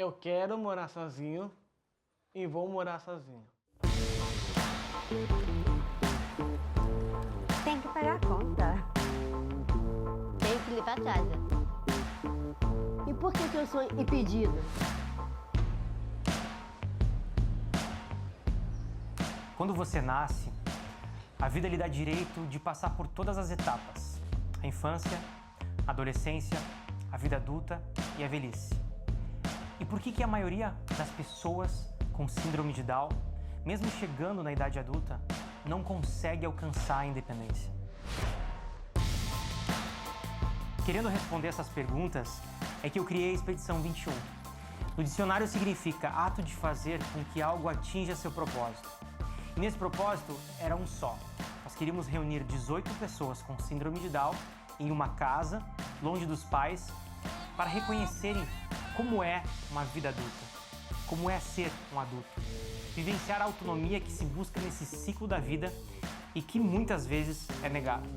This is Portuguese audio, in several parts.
Eu quero morar sozinho e vou morar sozinho. Tem que pagar a conta. Tenho que limpar a casa. E por que eu sou impedida? Quando você nasce, a vida lhe dá direito de passar por todas as etapas. A infância, a adolescência, a vida adulta e a velhice. E por que a maioria das pessoas com síndrome de Down, mesmo chegando na idade adulta, não consegue alcançar a independência? Querendo responder essas perguntas, é que eu criei a Expedição 21. No dicionário significa ato de fazer com que algo atinja seu propósito. E nesse propósito era um só. Nós queríamos reunir 18 pessoas com síndrome de Down em uma casa, longe dos pais, para reconhecerem como é uma vida adulta, como é ser um adulto. Vivenciar a autonomia que se busca nesse ciclo da vida e que muitas vezes é negado.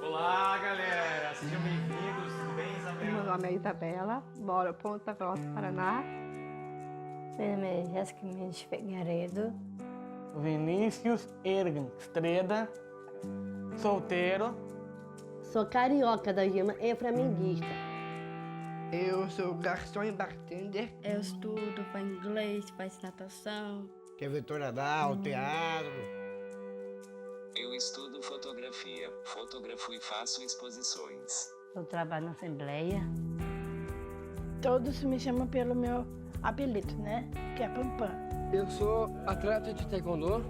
Olá, galera! Sejam bem-vindos, tudo bem, Isabel? Meu nome é Isabela, moro em Ponta Grossa, Paraná. Meu nome é Jéssica Mendes Figueiredo. Vinícius Ergan Estreda, solteiro. Sou carioca da gema e flamenguista. Eu sou garçom e bartender. Eu estudo, faço inglês, faço natação. Que é vetor nadal, teatro. Eu estudo fotografia, fotografo e faço exposições. Eu trabalho na Assembleia. Todos me chamam pelo meu apelido, né? Que é Pampam. Eu sou atleta de taekwondo.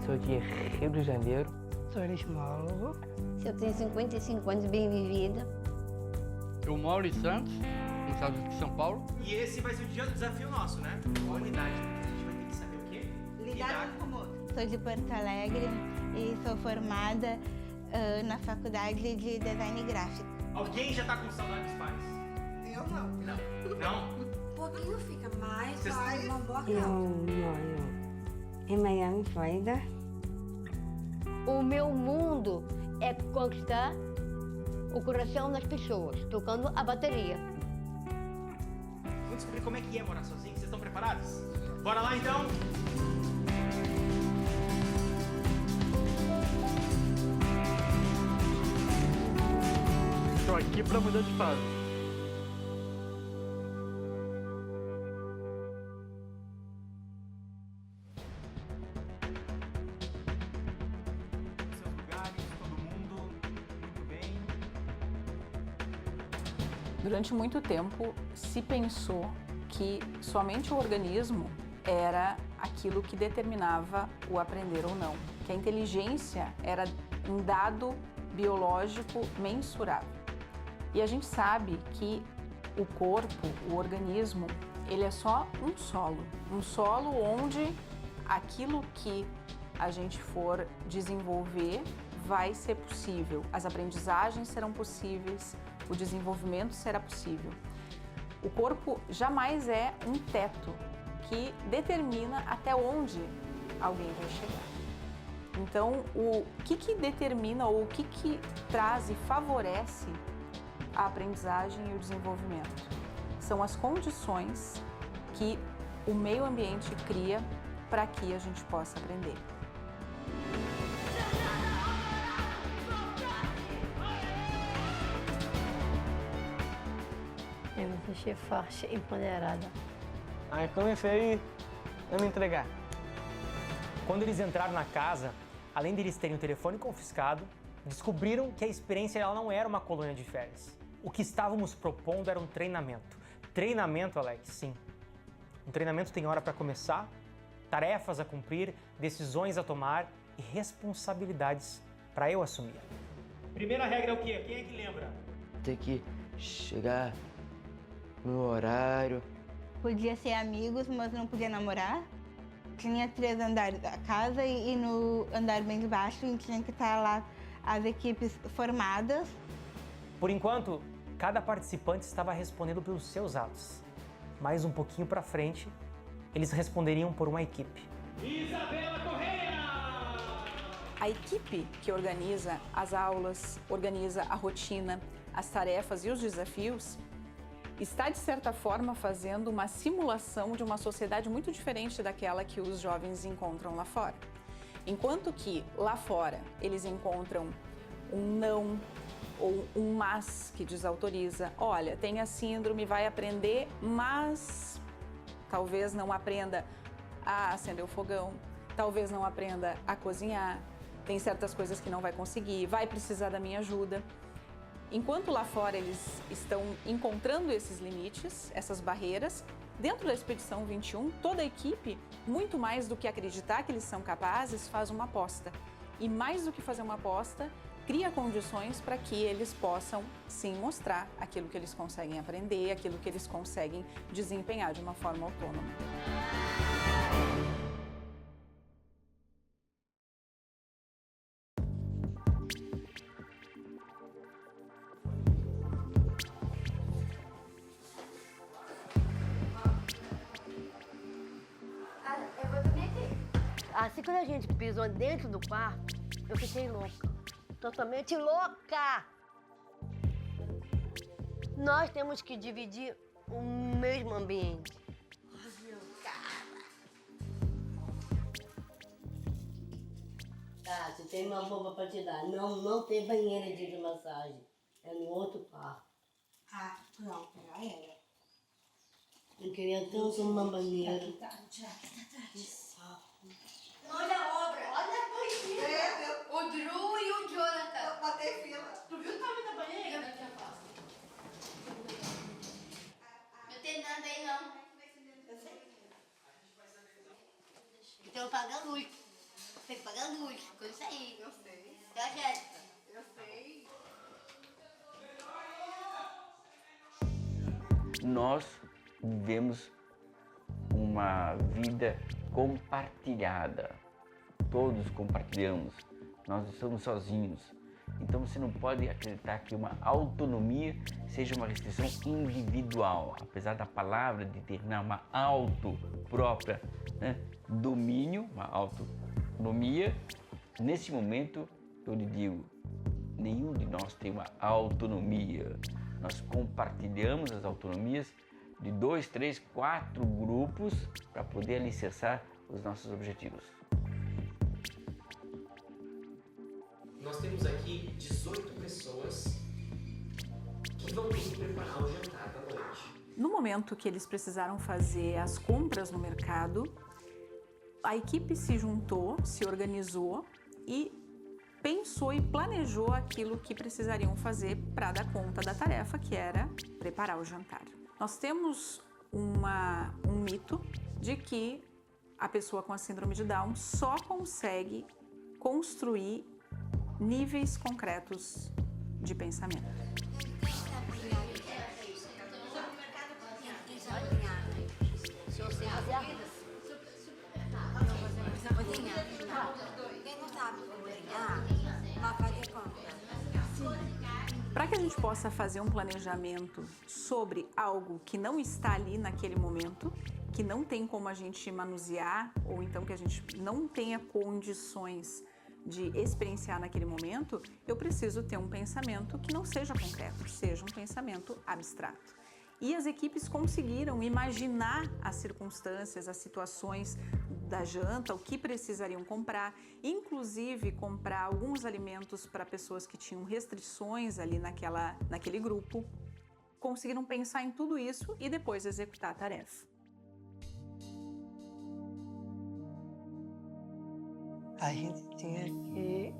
Sou de Rio de Janeiro. Sou erismólogo. Eu tenho 55 anos, bem vivida. Eu moro em Santos, no estado de São Paulo. E esse vai ser o dia do desafio nosso, né? A unidade. A gente vai ter que saber o quê? Lidar com o outro. Sou de Porto Alegre e sou formada na faculdade de design gráfico. Alguém já tá com saudade dos pais? Eu não. Não? Um pouquinho fica mais, Vocês- mas uma boa Eu causa. moro em Miami, Flórida. O meu mundo é conquistar o coração das pessoas, tocando a bateria. Vamos descobrir como é que é morar sozinho? Vocês estão preparados? Bora lá, então? Estou aqui para mudar de fase. Seus lugares, todo mundo, muito bem. Durante muito tempo se pensou que somente o organismo era aquilo que determinava o aprender ou não, que a inteligência era um dado biológico mensurável. E a gente sabe que o corpo, o organismo, ele é só um solo onde aquilo que a gente for desenvolver vai ser possível, as aprendizagens serão possíveis, o desenvolvimento será possível. O corpo jamais é um teto que determina até onde alguém vai chegar. Então, o que determina ou o que traz e favorece a aprendizagem e o desenvolvimento? São as condições que o meio ambiente cria para que a gente possa aprender. Eu me senti forte e empoderada. Aí comecei a me entregar. Quando eles entraram na casa, além deles terem o telefone confiscado, descobriram que a experiência ela não era uma colônia de férias. O que estávamos propondo era um treinamento. Treinamento, Alex, sim. Um treinamento tem hora para começar, tarefas a cumprir, decisões a tomar e responsabilidades para eu assumir. Primeira regra é o quê? Quem é que lembra? Ter que chegar no horário. Podia ser amigos, mas não podia namorar. Tinha 3 andares da casa e no andar bem de baixo a gente tinha que estar lá as equipes formadas. Por enquanto, cada participante estava respondendo pelos seus atos. Mais um pouquinho para frente, eles responderiam por uma equipe. Isabela Correia! A equipe que organiza as aulas, organiza a rotina, as tarefas e os desafios, está, de certa forma, fazendo uma simulação de uma sociedade muito diferente daquela que os jovens encontram lá fora. Enquanto que lá fora eles encontram um não ou um mas que desautoriza. Olha, tem a síndrome, vai aprender, mas talvez não aprenda a acender o fogão, talvez não aprenda a cozinhar, tem certas coisas que não vai conseguir, vai precisar da minha ajuda. Enquanto lá fora eles estão encontrando esses limites, essas barreiras, dentro da Expedição 21, toda a equipe, muito mais do que acreditar que eles são capazes, faz uma aposta. E mais do que fazer uma aposta, cria condições para que eles possam, sim, mostrar aquilo que eles conseguem aprender, aquilo que eles conseguem desempenhar de uma forma autônoma. Assim, quando a gente pisou dentro do quarto, eu fiquei louca. Totalmente louca! Nós temos que dividir o mesmo ambiente. Tá, você tem uma bomba pra te dar. Não tem banheira de massagem. É no outro quarto. Ah, não, pegar ela. Eu queria tanto uma banheira. Olha a obra, olha a banheira. O Drew e o Jonathan. Bater fila. Tu viu o tamanho da banheira? Não tem nada aí, não. Eu sei. Então paga a luz. Tem que pagar a luz. Com isso aí. Eu sei. Tá, Jéssica? Eu sei. Nós vivemos uma vida compartilhada. Todos compartilhamos. Nós estamos sozinhos. Então você não pode acreditar que uma autonomia seja uma restrição individual. Apesar da palavra determinar uma auto própria, né? Domínio, uma autonomia, nesse momento eu lhe digo, nenhum de nós tem uma autonomia. Nós compartilhamos as autonomias de 2, 3, 4 grupos para poder alicerçar os nossos objetivos. Nós temos aqui 18 pessoas que vão ter que preparar o jantar da noite. No momento que eles precisaram fazer as compras no mercado, a equipe se juntou, se organizou e pensou e planejou aquilo que precisariam fazer para dar conta da tarefa, que era preparar o jantar. Nós temos um mito de que a pessoa com a síndrome de Down só consegue construir níveis concretos de pensamento. Para que a gente possa fazer um planejamento sobre algo que não está ali naquele momento, que não tem como a gente manusear, ou então que a gente não tenha condições de experienciar naquele momento, eu preciso ter um pensamento que não seja concreto, seja um pensamento abstrato. E as equipes conseguiram imaginar as circunstâncias, as situações da janta, o que precisariam comprar, inclusive comprar alguns alimentos para pessoas que tinham restrições ali naquele grupo. Conseguiram pensar em tudo isso e depois executar a tarefa. A gente tinha que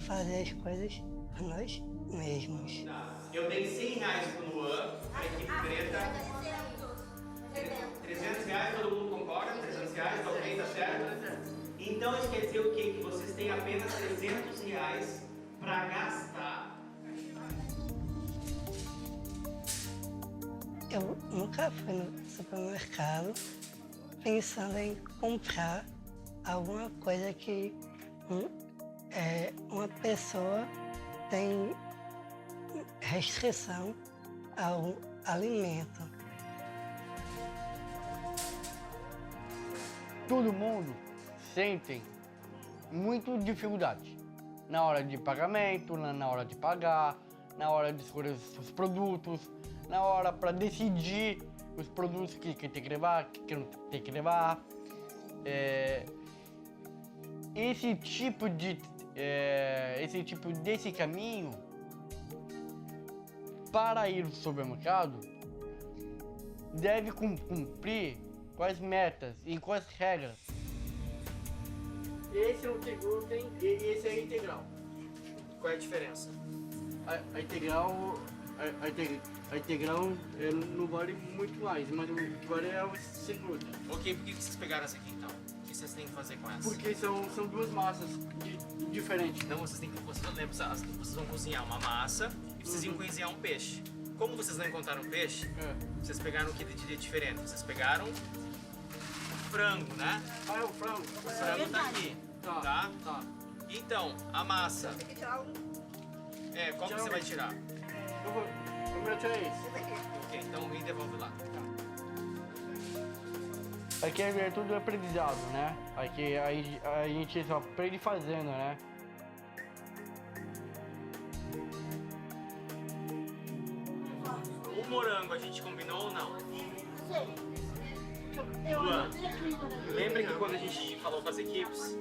fazer as coisas por nós mesmos. Eu dei R$100 pro Luan, a equipe preta. R$300, todo mundo concorda? R$300, tá ok, tá certo? Então isso quer dizer o quê? Que vocês têm apenas R$300 para gastar. Eu nunca fui no supermercado pensando em comprar alguma coisa que uma pessoa tem restrição ao alimento. Todo mundo sente muita dificuldade na hora de pagamento, na hora de pagar, na hora de escolher os produtos, na hora para decidir os produtos que tem que levar, que não tem que levar. Desse caminho para ir ao supermercado deve cumprir quais metas e quais regras. Esse não tem glúten e esse é integral. Qual é a diferença? A integral não vale muito mais, mas o que vale é o sem glúten. Ok, por que vocês pegaram essa aqui então? O que vocês têm que fazer com essa? Porque são duas massas diferentes. Então vocês vão cozinhar uma massa e vocês iam cozinhar um peixe. Como vocês não encontraram peixe, vocês pegaram o que de diferente? Vocês pegaram frango, né? Ah, é o frango. O frango tá aqui, tá? Então, a massa. Tem que tirar um. Qual que você vai tirar? Eu vou tirar esse. Ok, então me devolve lá. Aqui é tudo aprendizado, né? Aqui a gente só aprende fazendo, né? O morango a gente combinou ou não? Luan, lembra que quando a gente falou com as equipes,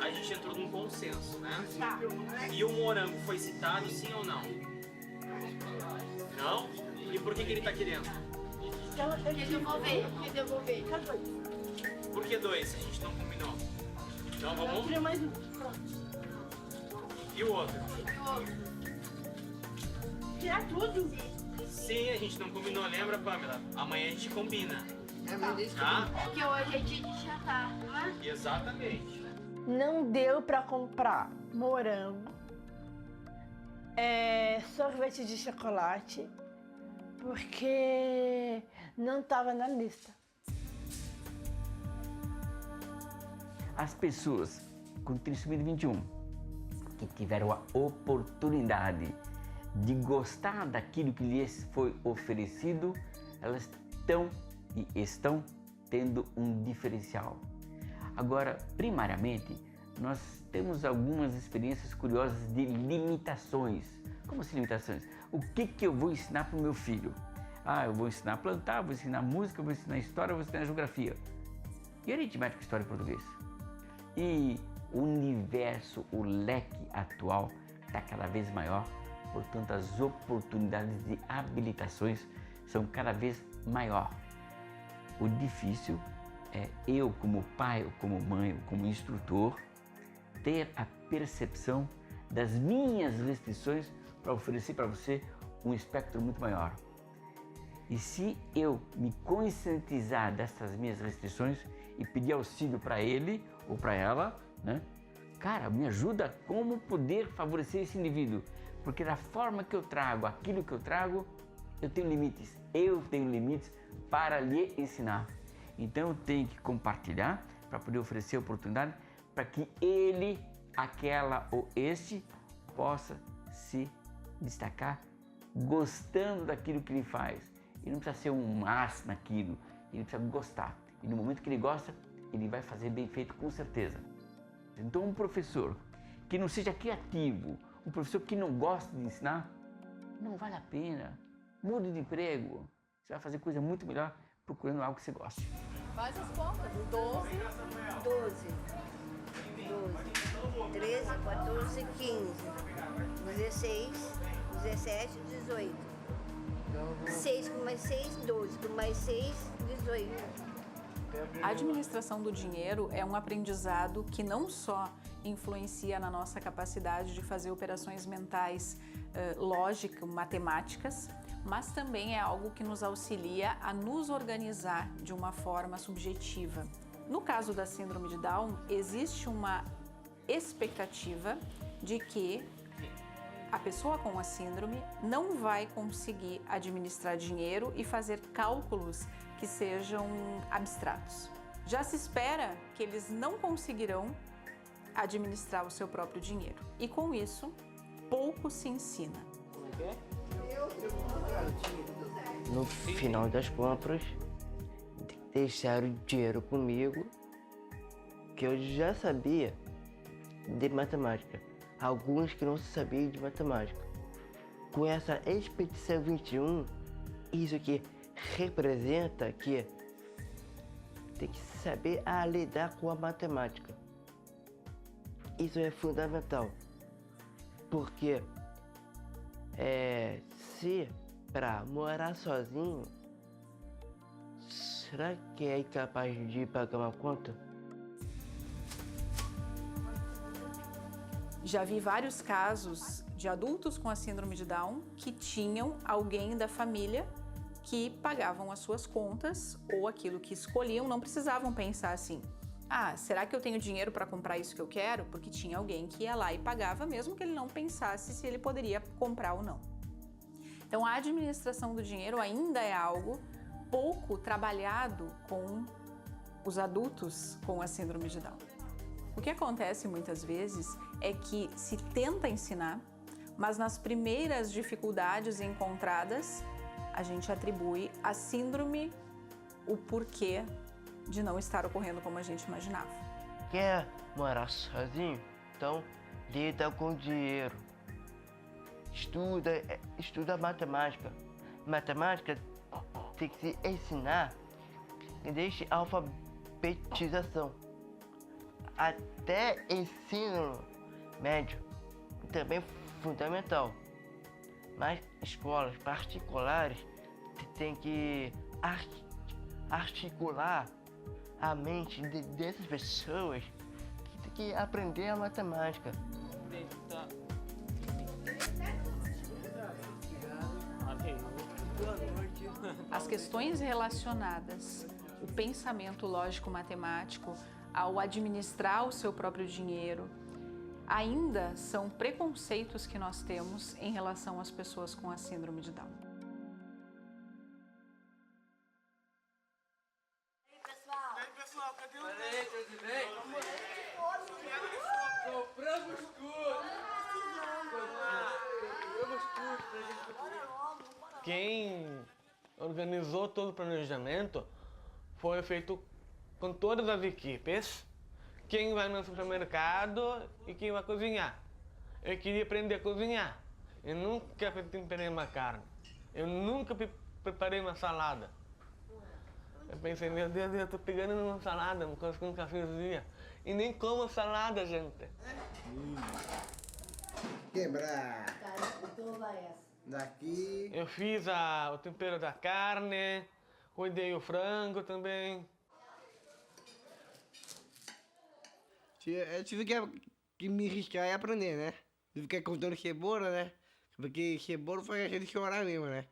a gente entrou num consenso, né? E o morango foi citado, sim ou não? Não? E por que ele tá querendo? Quer devolver. Por que 2? A gente não combinou. Então vamos... Tira mais um. E o outro? Tirar tudo. Sim, a gente não combinou, lembra, Pamela? Amanhã a gente combina. Tá? Porque hoje é dia de jantar, não é? Exatamente. Não deu pra comprar morango, sorvete de chocolate, porque não estava na lista. As pessoas com trissomia 21 que tiveram a oportunidade de gostar daquilo que lhes foi oferecido, elas estão tendo um diferencial. Agora, primariamente, nós temos algumas experiências curiosas de limitações. Como assim limitações? O que eu vou ensinar para o meu filho? Eu vou ensinar a plantar, vou ensinar música, vou ensinar história, vou ensinar geografia. E aritmética, história e português? E o universo, o leque atual está cada vez maior, portanto as oportunidades de habilitações são cada vez maior. O difícil é eu, como pai, ou como mãe, ou como instrutor, ter a percepção das minhas restrições para oferecer para você um espectro muito maior. E se eu me conscientizar dessas minhas restrições e pedir auxílio para ele ou para ela, né? Cara, me ajuda como poder favorecer esse indivíduo. Porque da forma que eu trago, aquilo que eu trago, eu tenho limites. Eu tenho limites para lhe ensinar. Então eu tenho que compartilhar para poder oferecer oportunidade para que ele, aquela ou este possa se destacar gostando daquilo que ele faz. Ele não precisa ser um as naquilo, ele precisa gostar. E no momento que ele gosta, ele vai fazer bem feito com certeza. Então um professor que não seja criativo, um professor que não gosta de ensinar, não vale a pena. Mude de emprego. Você vai fazer coisa muito melhor procurando algo que você goste. Faz as contas. 12. 13, 14, 15, 16, 17, 18. 6 com mais 6, 12. Com mais 6, 18. A administração do dinheiro é um aprendizado que não só influencia na nossa capacidade de fazer operações mentais lógicas, matemáticas, mas também é algo que nos auxilia a nos organizar de uma forma subjetiva. No caso da síndrome de Down, existe uma expectativa de que a pessoa com a síndrome não vai conseguir administrar dinheiro e fazer cálculos que sejam abstratos. Já se espera que eles não conseguirão administrar o seu próprio dinheiro. E com isso, pouco se ensina. No final das compras, deixaram dinheiro comigo, que eu já sabia de matemática. Alguns que não sabiam de matemática. Com essa expedição 21, isso que representa que tem que saber lidar com a matemática. Isso é fundamental, porque se para morar sozinho, será que é incapaz de pagar uma conta? Já vi vários casos de adultos com a síndrome de Down que tinham alguém da família que pagavam as suas contas ou aquilo que escolhiam, não precisavam pensar assim: ah, será que eu tenho dinheiro para comprar isso que eu quero? Porque tinha alguém que ia lá e pagava, mesmo que ele não pensasse se ele poderia comprar ou não. Então, a administração do dinheiro ainda é algo pouco trabalhado com os adultos com a síndrome de Down. O que acontece muitas vezes é que se tenta ensinar, mas nas primeiras dificuldades encontradas, a gente atribui à síndrome o porquê de não estar ocorrendo como a gente imaginava. Quer morar sozinho? Então, lida com dinheiro. Estuda matemática. Matemática tem que se ensinar desde a alfabetização até ensino médio, também fundamental. Mas escolas particulares têm que articular a mente dessas pessoas que têm que aprender a matemática. As questões relacionadas ao pensamento lógico-matemático, ao administrar o seu próprio dinheiro, ainda são preconceitos que nós temos em relação às pessoas com a síndrome de Down. Pessoal, cadê o... tudo bem? Compramos tudo! Compramos tudo pra gente. Quem organizou todo o planejamento foi feito com todas as equipes. Quem vai no supermercado e quem vai cozinhar. Eu queria aprender a cozinhar. Eu nunca temperei uma carne. Eu nunca preparei uma salada. Eu pensei, meu Deus, eu tô pegando uma salada, uma coisa que eu nunca fazia. E nem como salada, gente. Quebrar. Daqui. Eu fiz o tempero da carne, cuidei o frango também. Eu tive que me arriscar e aprender, né? Tive que ficar contando cebola, né? Porque cebola faz a gente chorar mesmo, né?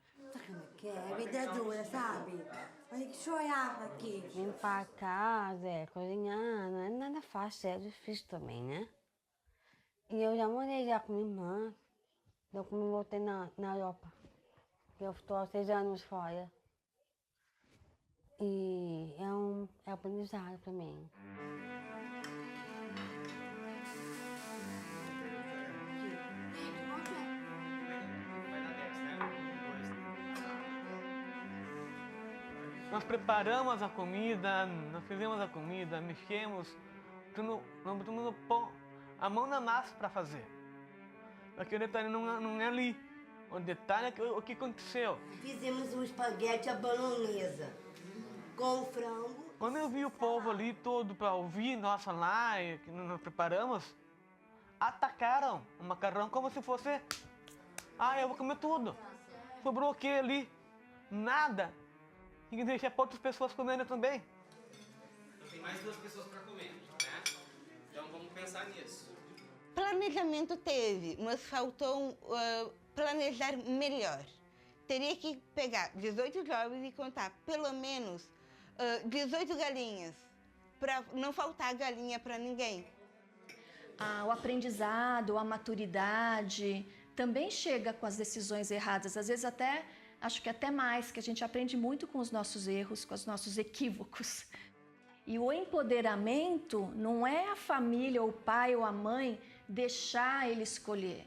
Que é vida dura, sabe? Tem que chorar aqui. Limpar a casa, cozinhar, não é nada fácil, é difícil também, né? E eu já morei com minha irmã, eu como voltei na Europa. Eu estou há 6 anos fora. E é aprendizado para mim. Nós preparamos a comida, nós fizemos a comida, mexemos, nós botamos a mão na massa para fazer. Aquele detalhe não é ali. O detalhe é o que aconteceu. Fizemos um espaguete à bolonhesa com frango. Quando eu vi o povo ali todo para ouvir nossa lá, que nós preparamos, atacaram o macarrão como se fosse... Ah, eu vou comer tudo. Sobrou o que ali? Nada. Tem que deixar para outras pessoas comerem também. Então tem mais 2 pessoas para comer, né? Então vamos pensar nisso. Planejamento teve, mas faltou planejar melhor. Teria que pegar 18 jovens e contar pelo menos 18 galinhas, para não faltar galinha para ninguém. O aprendizado, a maturidade também chega com as decisões erradas. Às vezes acho que até mais, que a gente aprende muito com os nossos erros, com os nossos equívocos. E o empoderamento não é a família, ou o pai ou a mãe deixar ele escolher.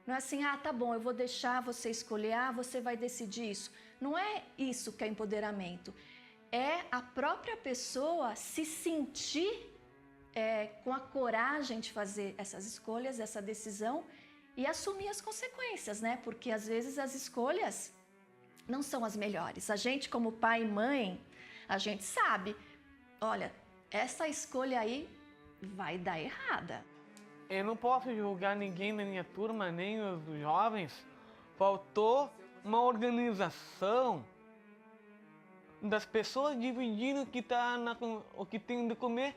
Não é assim, ah, tá bom, eu vou deixar você escolher, ah, você vai decidir isso. Não é isso que é empoderamento. É a própria pessoa se sentir com a coragem de fazer essas escolhas, essa decisão e assumir as consequências, né? Porque às vezes as escolhas não são as melhores. A gente, como pai e mãe, a gente sabe, olha, essa escolha aí vai dar errada. Eu não posso julgar ninguém na minha turma, nem os jovens. Faltou uma organização das pessoas dividindo o que tem de comer.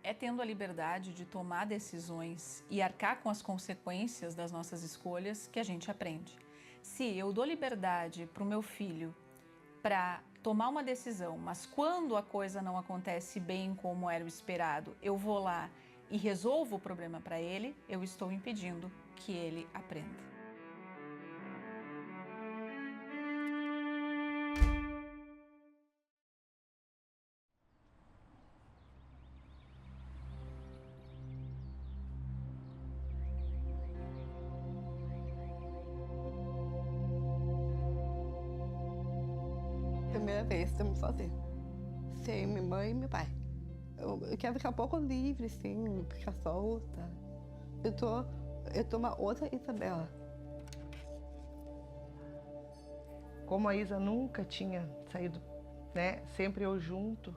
É tendo a liberdade de tomar decisões e arcar com as consequências das nossas escolhas que a gente aprende. Se eu dou liberdade para o meu filho para tomar uma decisão, mas quando a coisa não acontece bem como era o esperado, eu vou lá e resolvo o problema para ele, eu estou impedindo que ele aprenda. Primeira vez, estamos sozinhos. Sem minha mãe e meu pai. Eu quero ficar um pouco livre, assim, ficar solta. Eu tô uma outra Isabela. Como a Isa nunca tinha saído, né, sempre eu junto,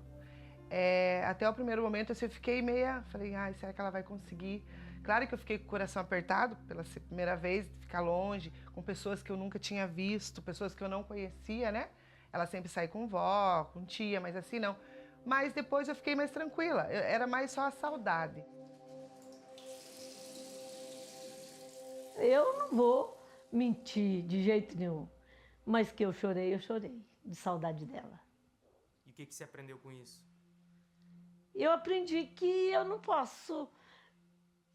até o primeiro momento assim, eu fiquei falei, ai, será que ela vai conseguir? Claro que eu fiquei com o coração apertado pela primeira vez, ficar longe, com pessoas que eu nunca tinha visto, pessoas que eu não conhecia, né? Ela sempre sai com vó, com tia, mas assim não. Mas depois eu fiquei mais tranquila, era mais só a saudade. Eu não vou mentir de jeito nenhum, mas que eu chorei de saudade dela. E o que você aprendeu com isso? Eu aprendi que eu não posso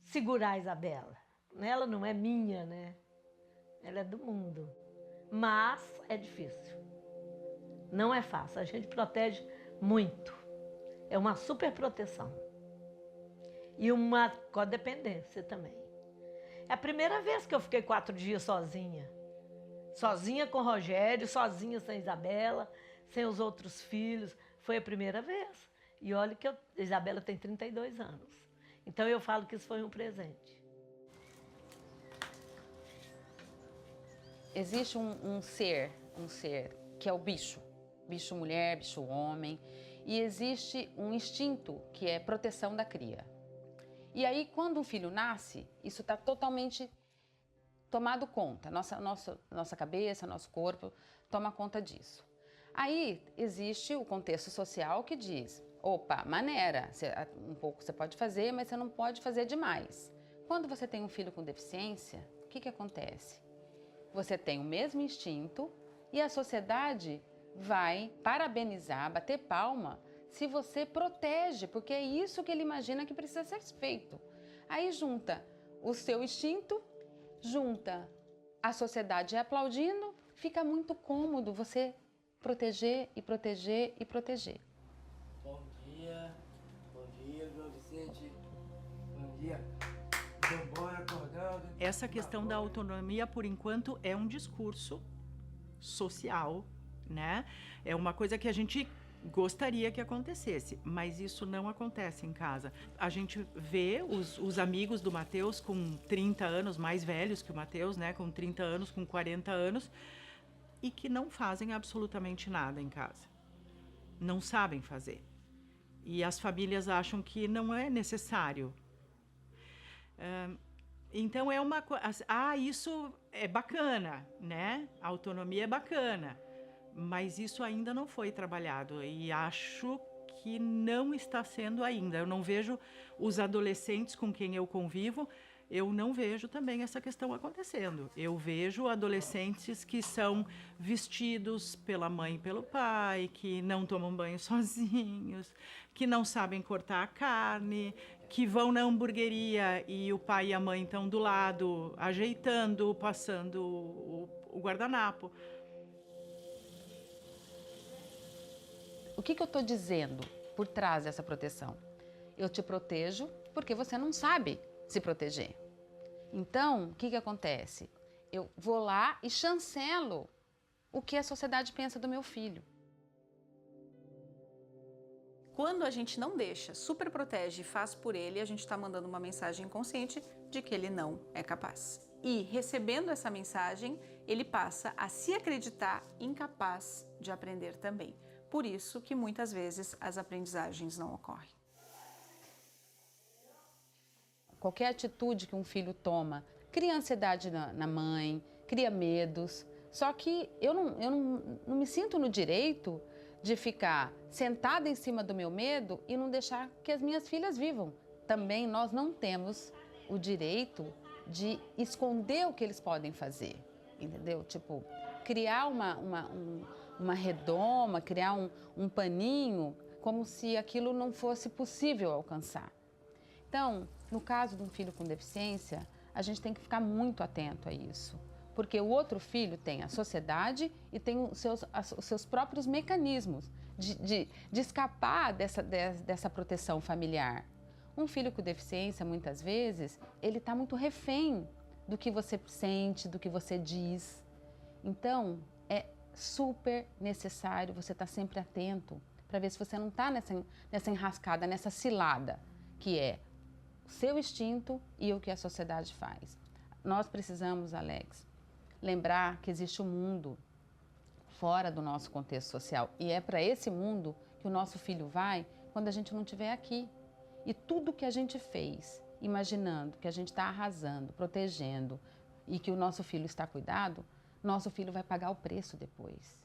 segurar a Isabela. Ela não é minha, né? Ela é do mundo. Mas é difícil. Não é fácil. A gente protege muito. É uma super proteção. E uma codependência também. É a primeira vez que eu fiquei 4 dias sozinha. Sozinha com o Rogério, sozinha sem a Isabela, sem os outros filhos. Foi a primeira vez. E olha que a Isabela tem 32 anos. Então eu falo que isso foi um presente. Existe um ser que é o bicho. Bicho mulher, bicho homem. E existe um instinto que é proteção da cria. E aí, quando um filho nasce, isso está totalmente tomado conta. Nossa cabeça, nosso corpo toma conta disso. Aí existe o contexto social que diz, opa, maneira, um pouco você pode fazer, mas você não pode fazer demais. Quando você tem um filho com deficiência, o que acontece? Você tem o mesmo instinto e a sociedade vai parabenizar, bater palma, se você protege, porque é isso que ele imagina que precisa ser feito. Aí junta o seu instinto, junta a sociedade aplaudindo, fica muito cômodo você proteger e proteger e proteger. Bom dia, João Vicente. Bom dia. Vambora, acordando. Essa questão da autonomia, por enquanto, é um discurso social, né? É uma coisa que a gente gostaria que acontecesse, mas isso não acontece em casa. A gente vê os amigos do Matheus com 30 anos, mais velhos que o Matheus, né? Com 30 anos, com 40 anos, e que não fazem absolutamente nada em casa. Não sabem fazer. E as famílias acham que não é necessário. Então é uma coisa... isso é bacana, né? A autonomia é bacana. Mas isso ainda não foi trabalhado e acho que não está sendo ainda. Eu não vejo os adolescentes com quem eu convivo, eu não vejo também essa questão acontecendo. Eu vejo adolescentes que são vestidos pela mãe e pelo pai, que não tomam banho sozinhos, que não sabem cortar a carne, que vão na hamburgueria e o pai e a mãe estão do lado, ajeitando, passando o guardanapo. O que eu estou dizendo? por trás dessa proteção. Eu te protejo porque você não sabe se proteger. Então, o que acontece? Eu vou lá e chancelo o que a sociedade pensa do meu filho. Quando a gente não deixa, super protege e faz por ele, a gente está mandando uma mensagem inconsciente de que ele não é capaz. E recebendo essa mensagem, ele passa a se acreditar incapaz de aprender também. Por isso que muitas vezes as aprendizagens não ocorrem. Qualquer atitude que um filho toma cria ansiedade na mãe, cria medos. Só que eu não me sinto no direito de ficar sentada em cima do meu medo e não deixar que as minhas filhas vivam. Também nós não temos o direito de esconder o que eles podem fazer, entendeu? Tipo, criar uma redoma, criar um paninho, como se aquilo não fosse possível alcançar. Então, no caso de um filho com deficiência, a gente tem que ficar muito atento a isso. Porque o outro filho tem a sociedade e tem os seus próprios mecanismos de escapar dessa proteção familiar. Um filho com deficiência, muitas vezes, ele está muito refém do que você sente, do que você diz. Então, é super necessário você estar sempre atento para ver se você não está nessa enrascada, nessa cilada, que é o seu instinto e o que a sociedade faz. Nós precisamos, Alex, lembrar que existe um mundo fora do nosso contexto social e é para esse mundo que o nosso filho vai quando a gente não estiver aqui. E tudo que a gente fez, imaginando que a gente está arrasando, protegendo e que o nosso filho está cuidado, nosso filho vai pagar o preço depois.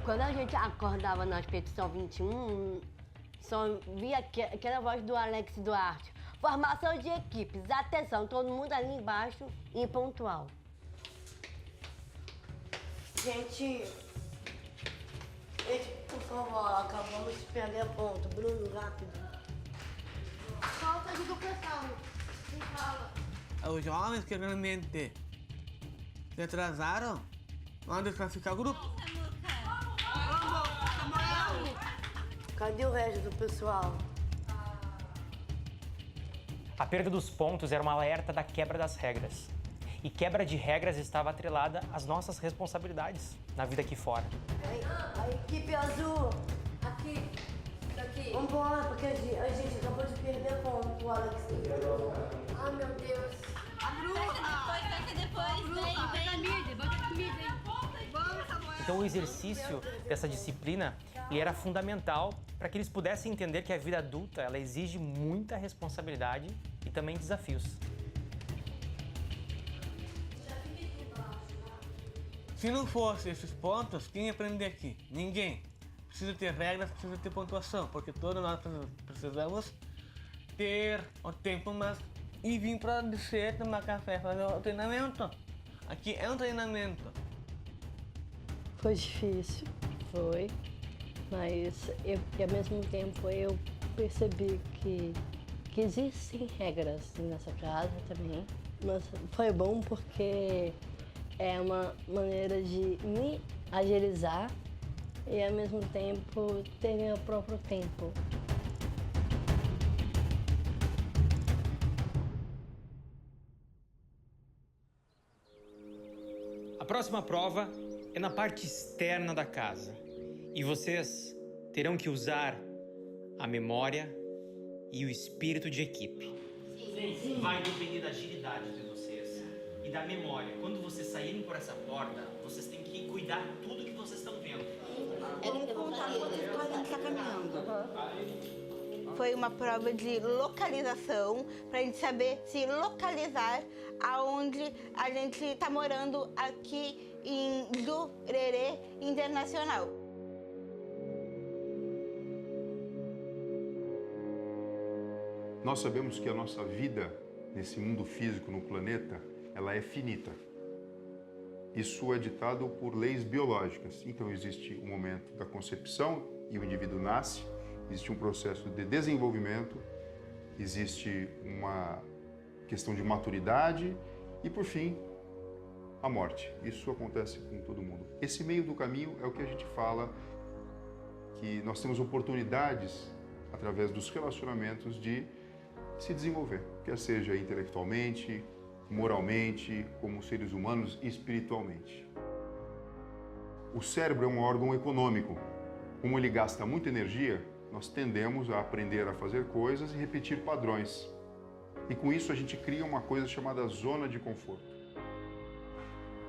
Quando a gente acordava na expedição 21, só via aquela voz do Alex Duarte. Formação de equipes, atenção, todo mundo ali embaixo e pontual. Gente, por favor, acabamos de perder ponto. Bruno, rápido. Falta de educação. Quem fala? Os jovens que realmente se atrasaram vão desclassificar o grupo. Cadê o resto do pessoal? A perda dos pontos era um alerta da quebra das regras. E quebra de regras estava atrelada às nossas responsabilidades na vida aqui fora. A equipe azul. Aqui. Daqui. Vambora, porque a gente acabou de perder ponto, Alex. Ah, meu Deus. A Bruna! Vem. Então o exercício dessa disciplina ele era fundamental para que eles pudessem entender que a vida adulta ela exige muita responsabilidade e também desafios. Se não fosse esses pontos, quem ia aprender aqui? Ninguém. Precisa ter regras, precisa ter pontuação, porque todos nós precisamos ter o tempo e vir para descer, tomar café, fazer o treinamento. Aqui é um treinamento. Foi difícil, foi. Mas ao mesmo tempo eu percebi que existem regras nessa casa também. Mas foi bom porque é uma maneira de me agilizar e ao mesmo tempo ter meu próprio tempo. A próxima prova é na parte externa da casa. E vocês terão que usar a memória e o espírito de equipe. Sim. Vai depender da agilidade de vocês e da memória. Quando vocês saírem por essa porta, vocês têm que cuidar de tudo que vocês estão vendo. É não contar quantas coisas a gente está caminhando. Foi uma prova de localização, para a gente saber se localizar aonde a gente está morando aqui em Jurerê Internacional. Nós sabemos que a nossa vida nesse mundo físico, no planeta, ela é finita. Isso é ditado por leis biológicas. Então existe o momento da concepção e o indivíduo nasce, existe um processo de desenvolvimento, existe uma questão de maturidade e, por fim, a morte. Isso acontece com todo mundo. Esse meio do caminho é o que a gente fala que nós temos oportunidades, através dos relacionamentos, de se desenvolver, quer seja intelectualmente, moralmente, como seres humanos e espiritualmente. O cérebro é um órgão econômico. Como ele gasta muita energia, nós tendemos a aprender a fazer coisas e repetir padrões. E com isso a gente cria uma coisa chamada zona de conforto.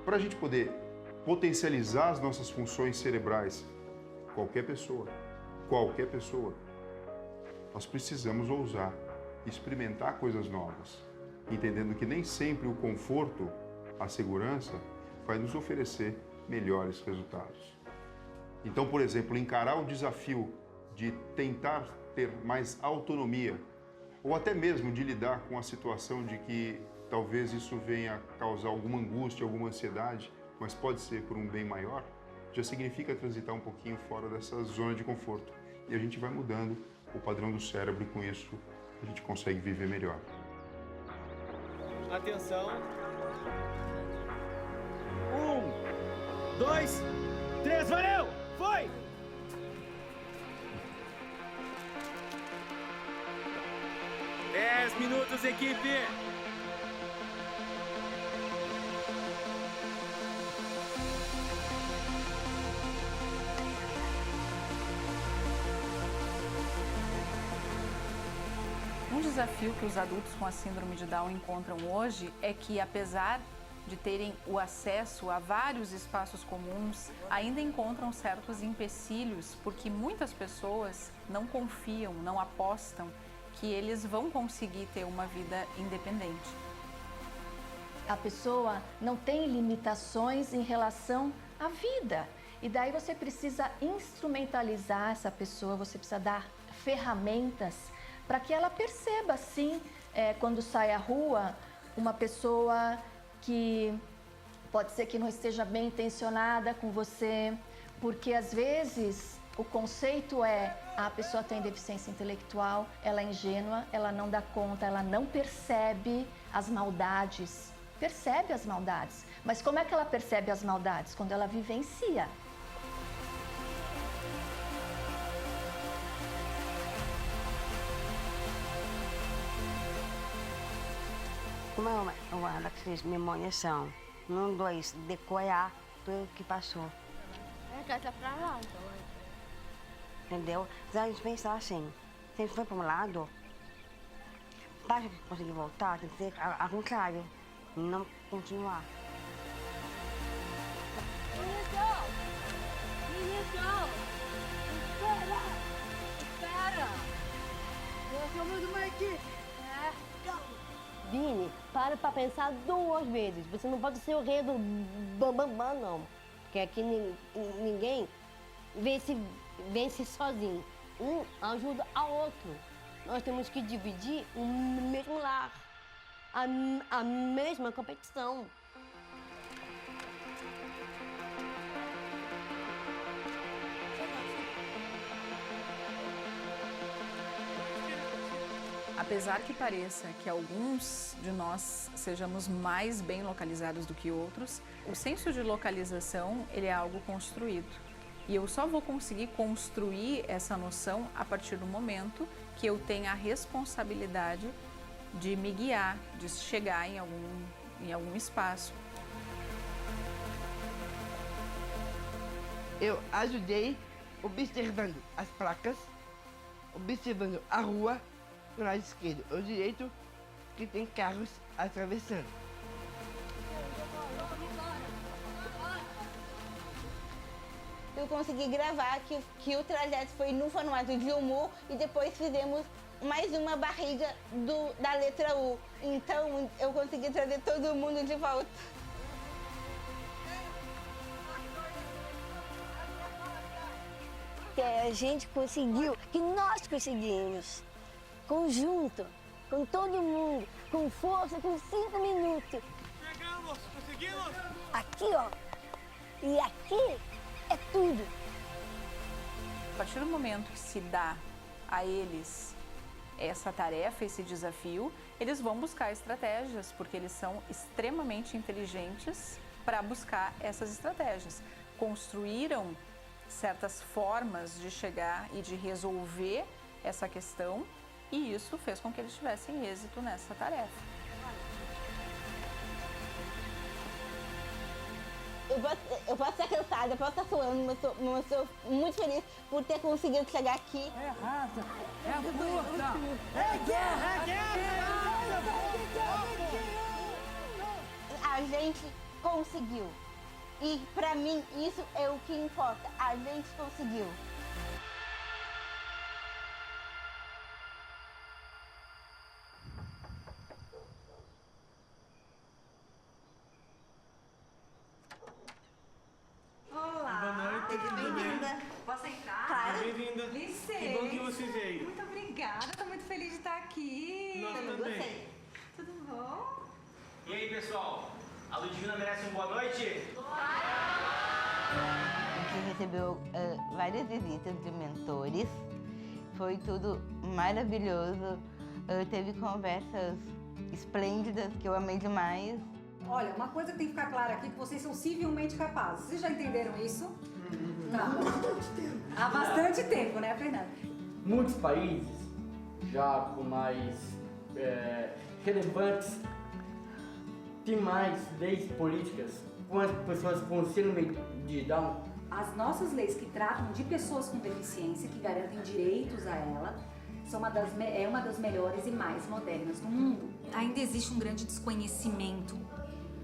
Para a gente poder potencializar as nossas funções cerebrais, qualquer pessoa, nós precisamos ousar, experimentar coisas novas, entendendo que nem sempre o conforto, a segurança, vai nos oferecer melhores resultados. Então, por exemplo, encarar o desafio de tentar ter mais autonomia, ou até mesmo de lidar com a situação de que talvez isso venha causar alguma angústia, alguma ansiedade, mas pode ser por um bem maior, já significa transitar um pouquinho fora dessa zona de conforto. E a gente vai mudando o padrão do cérebro e com isso a gente consegue viver melhor. Atenção. 1, 2, 3, valeu! Foi! Dez minutos, equipe! Um desafio que os adultos com a síndrome de Down encontram hoje é que, apesar de terem o acesso a vários espaços comuns, ainda encontram certos empecilhos, porque muitas pessoas não confiam, não apostam que eles vão conseguir ter uma vida independente. A pessoa não tem limitações em relação à vida. E daí você precisa instrumentalizar essa pessoa, você precisa dar ferramentas para que ela perceba, sim, quando sai à rua, uma pessoa que pode ser que não esteja bem intencionada com você, porque às vezes o conceito é a pessoa tem deficiência intelectual, ela é ingênua, ela não dá conta, ela não percebe as maldades. Percebe as maldades, mas como é que ela percebe as maldades? Quando ela vivencia. Como uma daquelas memórias são, 1, 2, decorar tudo que passou. É que tá pra lá, então. Entendeu? Se a gente pensar assim, se a gente for para um lado, para conseguir voltar, tem que ser ao contrário, não continuar. Ministro! Espera! Nós somos uma equipe! Vini, para pensar 2 vezes. Você não pode ser o rei do bambambam, não. Porque aqui ninguém vence sozinho. Um ajuda ao outro. Nós temos que dividir o mesmo lar, a mesma competição. Apesar que pareça que alguns de nós sejamos mais bem localizados do que outros, o senso de localização ele é algo construído. E eu só vou conseguir construir essa noção a partir do momento que eu tenha a responsabilidade de me guiar, de chegar em algum espaço. Eu ajudei observando as placas, observando a rua, do lado esquerdo ou direito, que tem carros atravessando. Eu consegui gravar que o trajeto foi no formato de humor e depois fizemos mais uma barriga da letra U. Então eu consegui trazer todo mundo de volta. Que a gente conseguiu, que nós conseguimos. Conjunto, com todo mundo, com força, com 5 minutos. Chegamos, conseguimos! Aqui, ó. E aqui é tudo. A partir do momento que se dá a eles essa tarefa, esse desafio, eles vão buscar estratégias, porque eles são extremamente inteligentes para buscar essas estratégias. Construíram certas formas de chegar e de resolver essa questão, e isso fez com que eles tivessem êxito nessa tarefa. Eu posso estar cansada, eu posso estar suando, mas eu sou muito feliz por ter conseguido chegar aqui. É raça, é força, é guerra, é guerra! A gente conseguiu. E pra mim, isso é o que importa. A gente conseguiu. Olá! Boa noite, tudo bem? Bem-vinda! Posso entrar? Claro. Bem-vinda. Licença! Que bom que você veio. Muito obrigada, estou muito feliz de estar aqui. Nós também. Gostei. Tudo bom? E aí, pessoal? A Ludmila merece uma boa noite? A gente recebeu várias visitas de mentores. Foi tudo maravilhoso. Teve conversas esplêndidas que eu amei demais. Olha, uma coisa que tem que ficar clara aqui é que vocês são civilmente capazes. Vocês já entenderam isso? Tá. Há bastante tempo, né, Fernanda? Muitos países, já com mais relevantes, têm mais leis políticas com as pessoas com síndrome de Down. As nossas leis que tratam de pessoas com deficiência, que garantem direitos a ela, são uma das melhores e mais modernas do mundo. Ainda existe um grande desconhecimento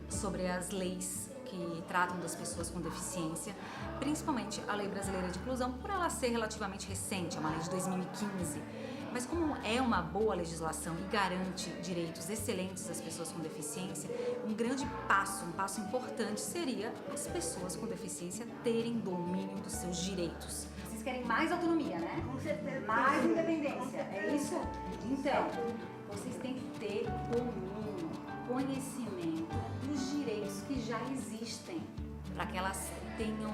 sobre as leis que tratam das pessoas com deficiência, principalmente a Lei Brasileira de Inclusão, por ela ser relativamente recente, é uma lei de 2015. Mas como é uma boa legislação e garante direitos excelentes às pessoas com deficiência, um grande passo, um passo importante seria as pessoas com deficiência terem domínio dos seus direitos. Vocês querem mais autonomia, né? Com certeza. Mais independência, é isso? Então, vocês têm que ter domínio, conhecimento dos direitos que já existem. Para que elas tenham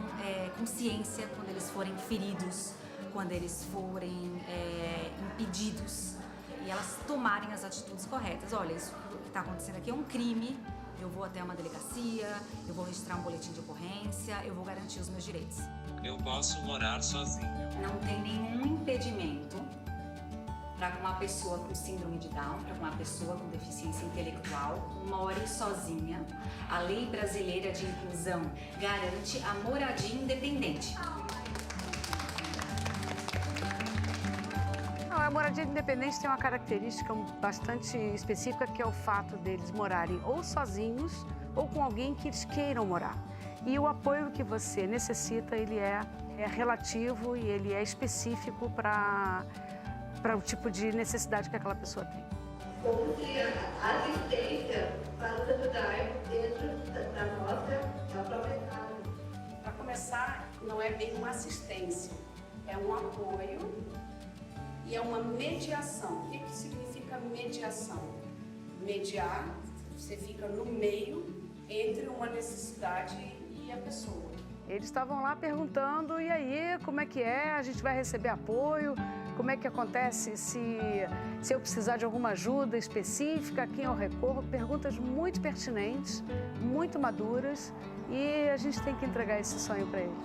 consciência quando eles forem feridos, quando eles forem impedidos, e elas tomarem as atitudes corretas. Olha, isso que está acontecendo aqui é um crime, eu vou até uma delegacia, eu vou registrar um boletim de ocorrência, eu vou garantir os meus direitos. Eu posso morar sozinho. Não tem nenhum impedimento para que uma pessoa com síndrome de Down, para que uma pessoa com deficiência intelectual more sozinha. A Lei Brasileira de Inclusão garante a moradia independente. A moradia independente tem uma característica bastante específica, que é o fato deles morarem ou sozinhos ou com alguém que eles queiram morar. E o apoio que você necessita, ele é relativo e ele é específico para o tipo de necessidade que aquela pessoa tem. Como se a assistência para nos ajudar dentro da nossa própria casa. Para começar, não é bem uma assistência, é um apoio e é uma mediação. O que significa mediação? Mediar, você fica no meio entre uma necessidade e a pessoa. Eles estavam lá perguntando, e aí, como é que é? A gente vai receber apoio? Como é que acontece se eu precisar de alguma ajuda específica, a quem eu recorro? Perguntas muito pertinentes, muito maduras, e a gente tem que entregar esse sonho para eles.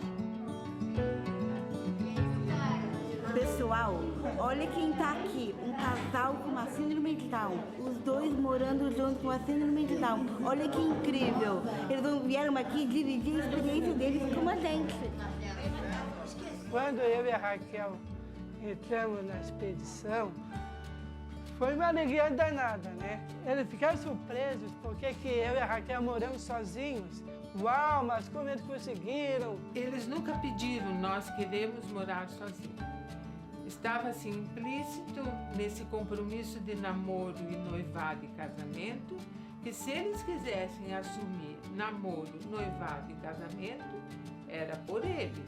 Pessoal, olha quem tá aqui, um casal com uma síndrome de Down, os dois morando juntos com a síndrome de Down. Olha que incrível, eles vieram aqui dividir a experiência deles com a gente. Quando eu e a Raquel entramos na expedição, foi uma alegria danada, né? Eles ficaram surpresos porque que eu e a Raquel moramos sozinhos. Uau, mas como eles conseguiram? Eles nunca pediram, nós queremos morar sozinhos. Estava assim implícito nesse compromisso de namoro e noivado e casamento, que se eles quisessem assumir namoro, noivado e casamento, era por eles.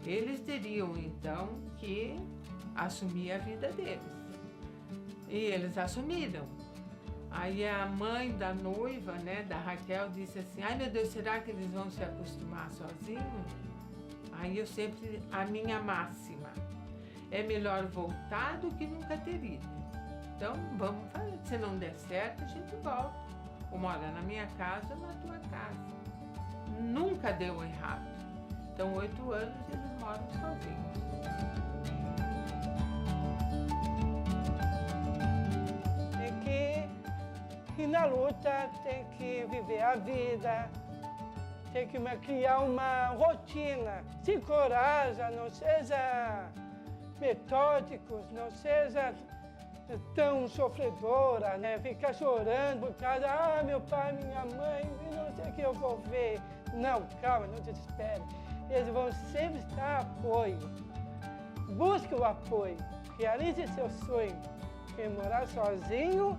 Eles teriam então que assumir a vida deles. E eles assumiram. Aí a mãe da noiva, né, da Raquel, disse assim: ai meu Deus, será que eles vão se acostumar sozinhos? Aí eu sempre, a minha máxima, é melhor voltar do que nunca ter ido. Então, vamos fazer. Se não der certo, a gente volta. Ou mora na minha casa ou na tua casa. Nunca deu errado. Então, 8 anos eles moram sozinhos. Tem que ir na luta, tem que viver a vida, tem que criar uma rotina. Se encoraja, não seja metódicos, não seja tão sofredora, né? Ficar chorando por causa, meu pai, minha mãe, não sei o que eu vou ver. Não, calma, não desespere. Eles vão sempre estar apoio. Busque o apoio, realize seu sonho. Porque morar sozinho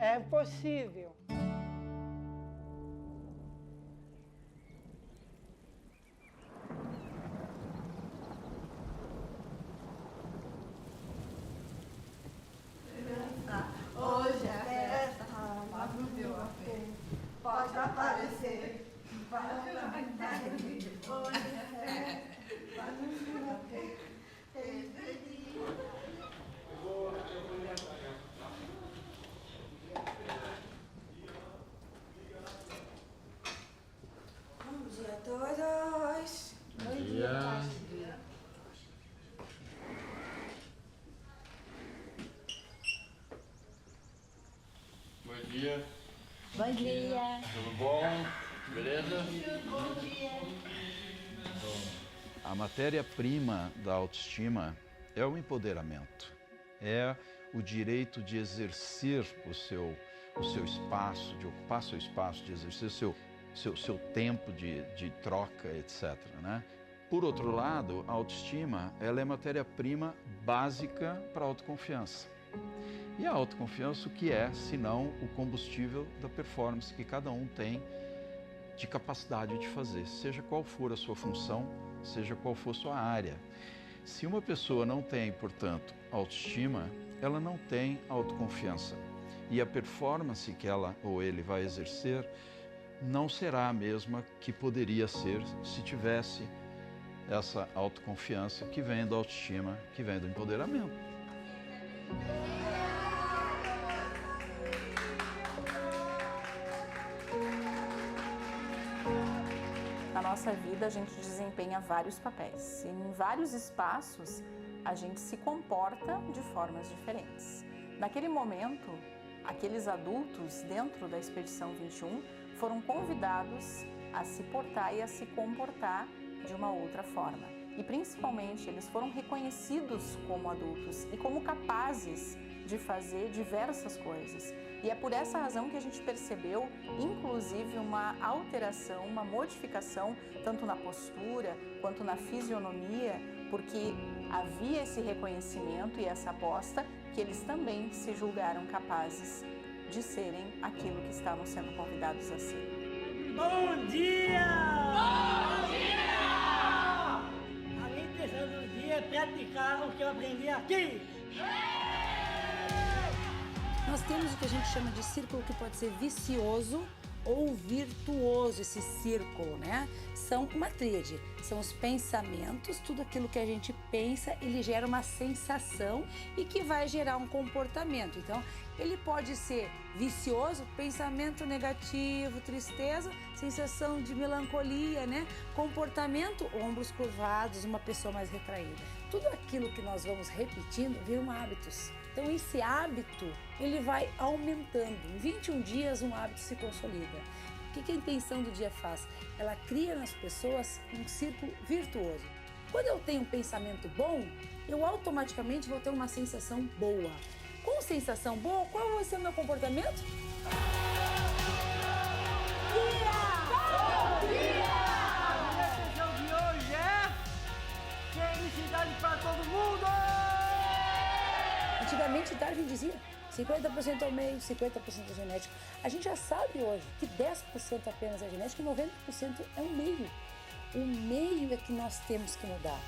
é possível. Hoje é festa, mas não deu a fé. Pode aparecer, vai aparecer. Hoje é festa, mas não deu a fé. Bom dia a todos. Bom dia. Bom dia. Bom dia. Tudo bom? Beleza? Bom dia. A matéria-prima da autoestima é o empoderamento, é o direito de exercer o seu espaço, de ocupar seu espaço, de exercer seu tempo de troca, etc. Né? Por outro lado, a autoestima ela é matéria-prima básica para a autoconfiança. E a autoconfiança, o que é, senão o combustível da performance que cada um tem de capacidade de fazer, seja qual for a sua função, seja qual for a sua área. Se uma pessoa não tem, portanto, autoestima, ela não tem autoconfiança. E a performance que ela ou ele vai exercer não será a mesma que poderia ser se tivesse essa autoconfiança que vem da autoestima, que vem do empoderamento. Na nossa vida, a gente desempenha vários papéis. E em vários espaços, a gente se comporta de formas diferentes. Naquele momento, aqueles adultos dentro da Expedição 21 foram convidados a se portar e a se comportar de uma outra forma. E principalmente, eles foram reconhecidos como adultos e como capazes de fazer diversas coisas. E é por essa razão que a gente percebeu, inclusive, uma alteração, uma modificação, tanto na postura quanto na fisionomia, porque havia esse reconhecimento e essa aposta que eles também se julgaram capazes de serem aquilo que estavam sendo convidados a ser. Bom dia! Bom dia! A minha intenção do dia é praticar o que eu aprendi aqui. Nós temos o que a gente chama de círculo que pode ser vicioso ou virtuoso, esse círculo, né? São uma tríade, são os pensamentos, tudo aquilo que a gente pensa, ele gera uma sensação e que vai gerar um comportamento. Então, ele pode ser vicioso, pensamento negativo, tristeza, sensação de melancolia, né? Comportamento, ombros curvados, uma pessoa mais retraída. Tudo aquilo que nós vamos repetindo viram hábitos. Então, esse hábito, ele vai aumentando. Em 21 dias, um hábito se consolida. O que a intenção do dia faz? Ela cria nas pessoas um círculo virtuoso. Quando eu tenho um pensamento bom, eu automaticamente vou ter uma sensação boa. Com sensação boa, qual vai ser o meu comportamento? Bom dia! A decisão de hoje é felicidade para todo mundo! Antigamente, Darwin dizia 50% é o meio, 50% é genético. A gente já sabe hoje que 10% apenas é genético e 90% é o meio. O meio é que nós temos que mudar.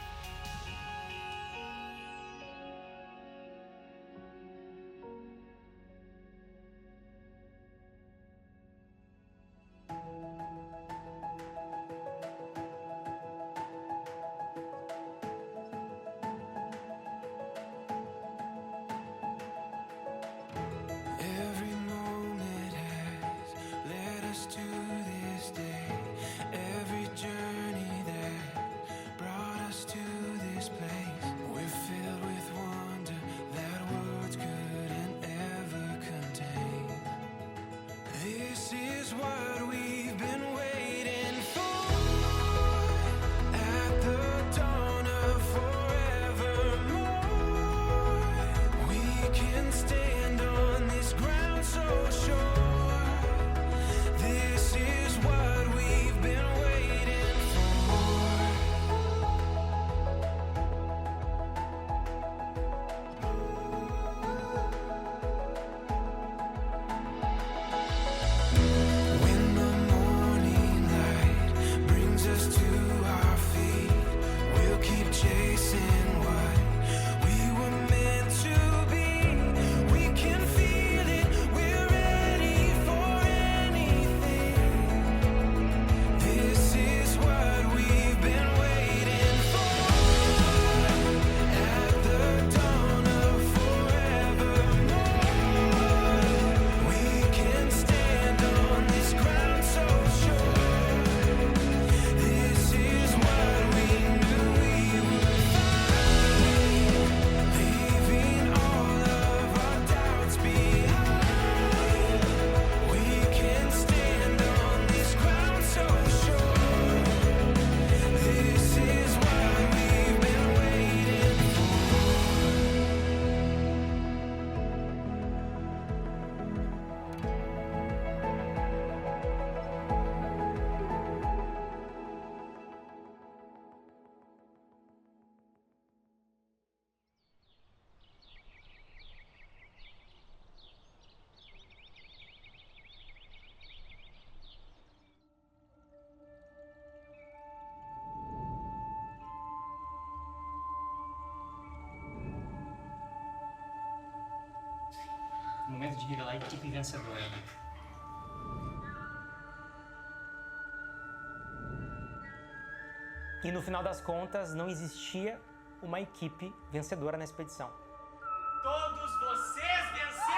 Momento de revelar a equipe vencedora. E no final das contas, não existia uma equipe vencedora na expedição. Todos vocês venceram!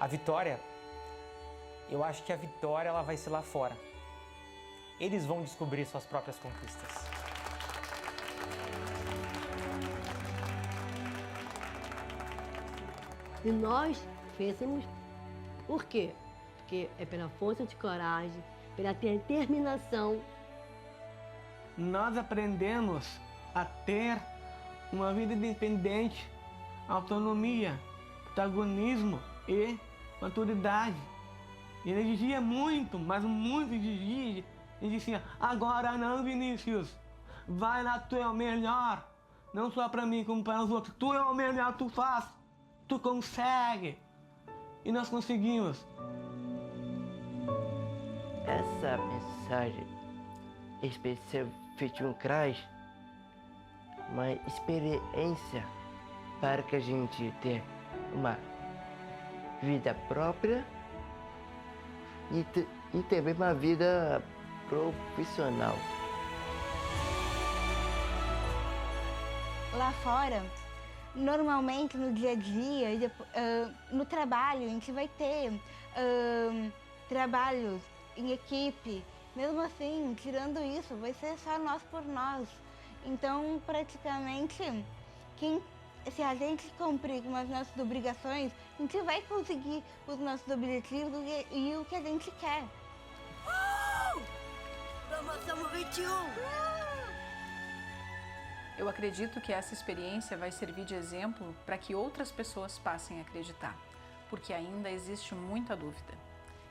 A vitória, eu acho que a vitória ela vai ser lá fora. Eles vão descobrir suas próprias conquistas. E nós fizemos por quê? Porque é pela força de coragem, pela determinação. Nós aprendemos a ter uma vida independente, autonomia, protagonismo e maturidade. Ele exigia muito, mas muito exigia. Ele dizia, agora não, Vinícius, vai lá, tu é o melhor. Não só para mim, como para os outros. Tu é o melhor, tu faz, tu consegue. E nós conseguimos. Essa mensagem, Expedição 21 traz uma experiência para que a gente tenha uma vida própria e também uma vida profissional. Lá fora, normalmente no dia a dia, no trabalho, a gente vai ter trabalhos em equipe. Mesmo assim, tirando isso, vai ser só nós por nós. Então, praticamente, se a gente cumprir com as nossas obrigações, a gente vai conseguir os nossos objetivos e o que a gente quer. Promoção 21! Eu acredito que essa experiência vai servir de exemplo para que outras pessoas passem a acreditar, porque ainda existe muita dúvida.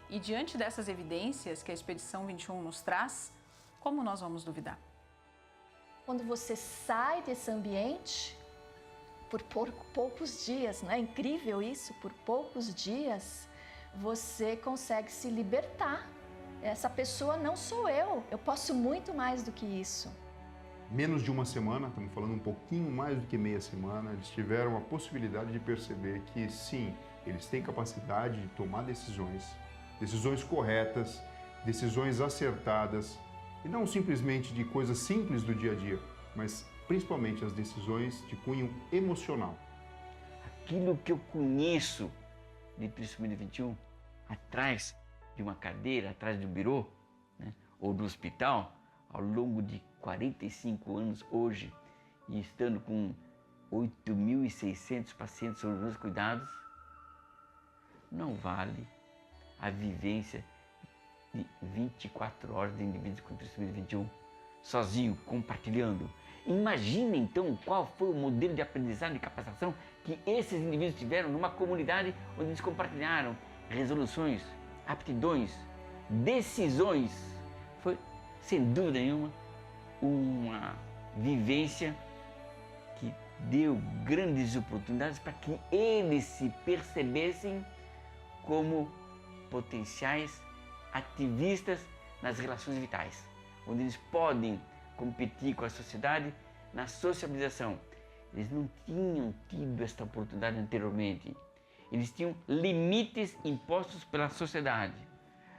E diante dessas evidências que a Expedição 21 nos traz, como nós vamos duvidar? Quando você sai desse ambiente, por poucos dias, não é incrível isso? Por poucos dias, você consegue se libertar. Essa pessoa não sou eu posso muito mais do que isso. Menos de uma semana, estamos falando um pouquinho mais do que meia semana, eles tiveram a possibilidade de perceber que sim, eles têm capacidade de tomar decisões corretas, decisões acertadas, e não simplesmente de coisas simples do dia a dia, mas principalmente as decisões de cunho emocional. Aquilo que eu conheço de Tríplice 21, atrás de uma cadeira, atrás do birô, né, ou do hospital, ao longo de 45 anos hoje, e estando com 8.600 pacientes sob os meus cuidados, não vale a vivência de 24 horas de indivíduos com Tríplice 21, sozinho, compartilhando. Imagina então qual foi o modelo de aprendizagem e capacitação que esses indivíduos tiveram numa comunidade onde eles compartilharam resoluções, aptidões, decisões. Foi, sem dúvida nenhuma, uma vivência que deu grandes oportunidades para que eles se percebessem como potenciais ativistas nas relações vitais, onde eles podem competir com a sociedade na sociabilização. Eles não tinham tido esta oportunidade anteriormente. Eles tinham limites impostos pela sociedade.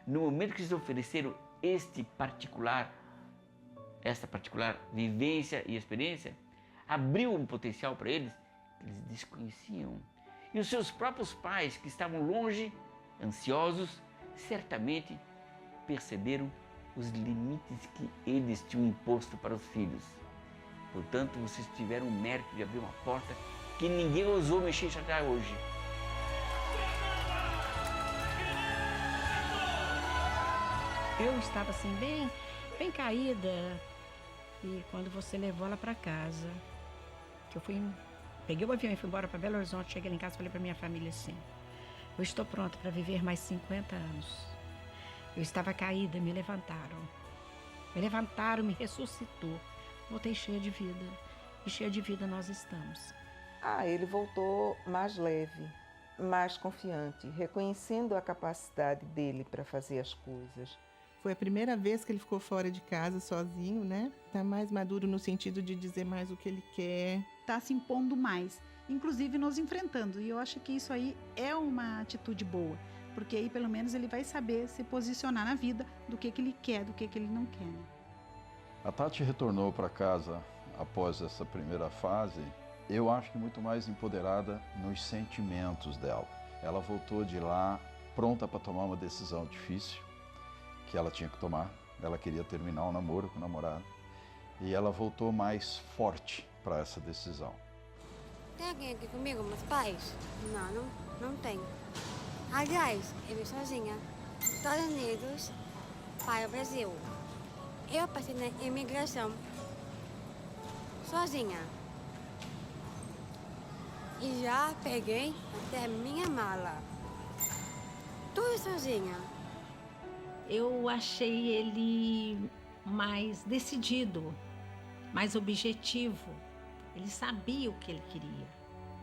No momento que eles ofereceram esta particular vivência e experiência, abriu um potencial para eles que eles desconheciam. E os seus próprios pais, que estavam longe, ansiosos, certamente perceberam os limites que eles tinham imposto para os filhos. Portanto, vocês tiveram o mérito de abrir uma porta que ninguém ousou mexer até hoje. Eu estava assim, bem caída. E quando você levou ela para casa, que eu peguei o avião e fui embora para Belo Horizonte, cheguei lá em casa e falei para minha família assim, eu estou pronta para viver mais 50 anos. Eu estava caída, me levantaram. Me ressuscitou. Voltei cheia de vida. E cheia de vida nós estamos. Ele voltou mais leve, mais confiante, reconhecendo a capacidade dele para fazer as coisas. Foi a primeira vez que ele ficou fora de casa sozinho, né? Tá mais maduro no sentido de dizer mais o que ele quer. Tá se impondo mais, inclusive nos enfrentando. E eu acho que isso aí é uma atitude boa, porque aí pelo menos ele vai saber se posicionar na vida do que ele quer, do que ele não quer. Né? A Tati retornou para casa após essa primeira fase, eu acho que muito mais empoderada nos sentimentos dela. Ela voltou de lá pronta para tomar uma decisão difícil, que ela tinha que tomar. Ela queria terminar o namoro com o namorado. E ela voltou mais forte para essa decisão. Tem alguém aqui comigo, meus pais? Não tem. Aliás, eu vim sozinha. Estados Unidos para o Brasil. Eu passei na imigração. Sozinha. E já peguei até minha mala. Tudo sozinha. Eu achei ele mais decidido, mais objetivo. Ele sabia o que ele queria.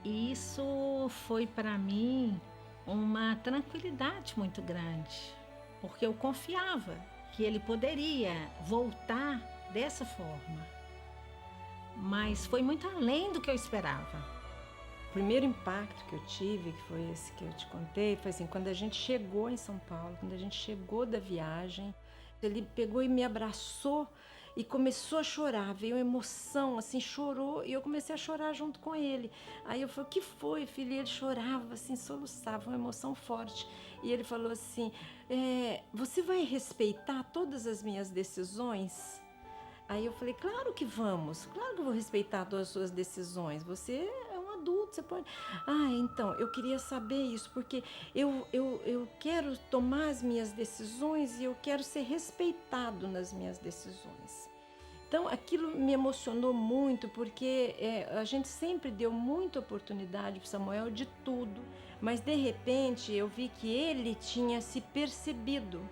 E isso foi para mim uma tranquilidade muito grande, porque eu confiava que ele poderia voltar dessa forma. Mas foi muito além do que eu esperava. O primeiro impacto que eu tive, que foi esse que eu te contei, foi assim, quando a gente chegou em São Paulo, quando a gente chegou da viagem, ele pegou e me abraçou e começou a chorar, veio emoção, assim, chorou, e eu comecei a chorar junto com ele. Aí eu falei, o que foi, filho? E ele chorava, assim, soluçava, uma emoção forte. E ele falou assim, você vai respeitar todas as minhas decisões? Aí eu falei, claro que vamos, claro que eu vou respeitar todas as suas decisões, você é um adulto, você pode... então, eu queria saber isso, porque eu quero tomar as minhas decisões e eu quero ser respeitado nas minhas decisões. Então, aquilo me emocionou muito, porque a gente sempre deu muita oportunidade para Samuel de tudo, mas de repente eu vi que ele tinha se percebido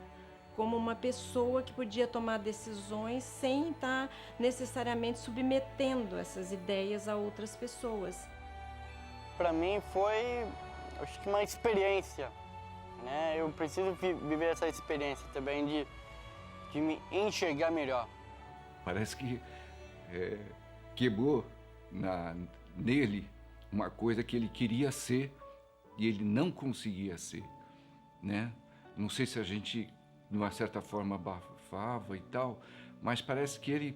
como uma pessoa que podia tomar decisões sem estar necessariamente submetendo essas ideias a outras pessoas. Para mim foi, acho que uma experiência, né? Eu preciso viver essa experiência também de me enxergar melhor. Parece que quebrou nele uma coisa que ele queria ser e ele não conseguia ser, né? Não sei se a gente de uma certa forma abafava e tal, mas parece que ele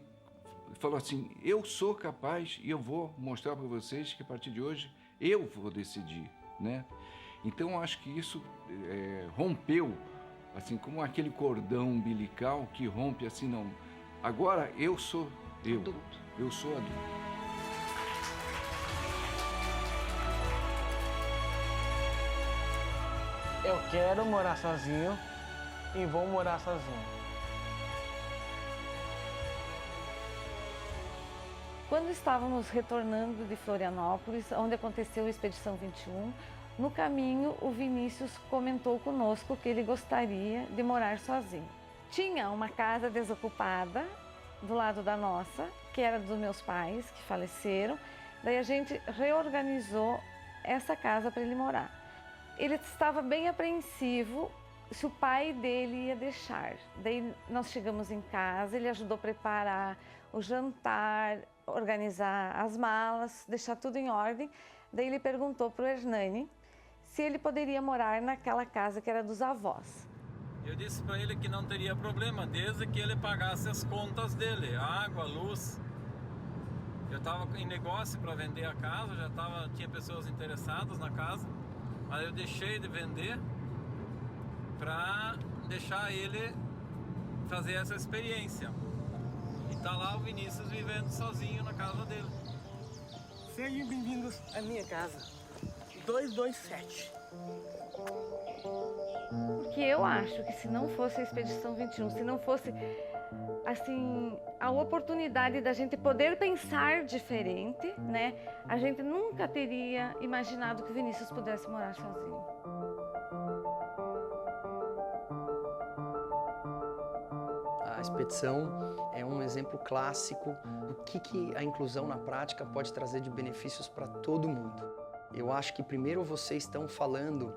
falou assim, eu sou capaz e eu vou mostrar para vocês que a partir de hoje eu vou decidir, né? Então acho que isso rompeu, assim, como aquele cordão umbilical que rompe assim, não, agora eu sou eu sou adulto. Eu quero morar sozinho e vou morar sozinho. Quando estávamos retornando de Florianópolis, onde aconteceu a Expedição 21, no caminho o Vinícius comentou conosco que ele gostaria de morar sozinho. Tinha uma casa desocupada do lado da nossa, que era dos meus pais, que faleceram. Daí a gente reorganizou essa casa para ele morar. Ele estava bem apreensivo se o pai dele ia deixar. Daí nós chegamos em casa, ele ajudou a preparar o jantar, organizar as malas, deixar tudo em ordem. Daí ele perguntou para o Hernani se ele poderia morar naquela casa que era dos avós. Eu disse para ele que não teria problema, desde que ele pagasse as contas dele, água, luz. Eu estava em negócio para vender a casa, tinha pessoas interessadas na casa, mas eu deixei de vender para deixar ele fazer essa experiência. E tá lá o Vinícius vivendo sozinho na casa dele. Sejam bem-vindos à minha casa, 227. Porque eu acho que se não fosse a Expedição 21, se não fosse, assim, a oportunidade da gente poder pensar diferente, né? A gente nunca teria imaginado que o Vinícius pudesse morar sozinho. A expedição é um exemplo clássico do que a inclusão na prática pode trazer de benefícios para todo mundo. Eu acho que primeiro vocês estão falando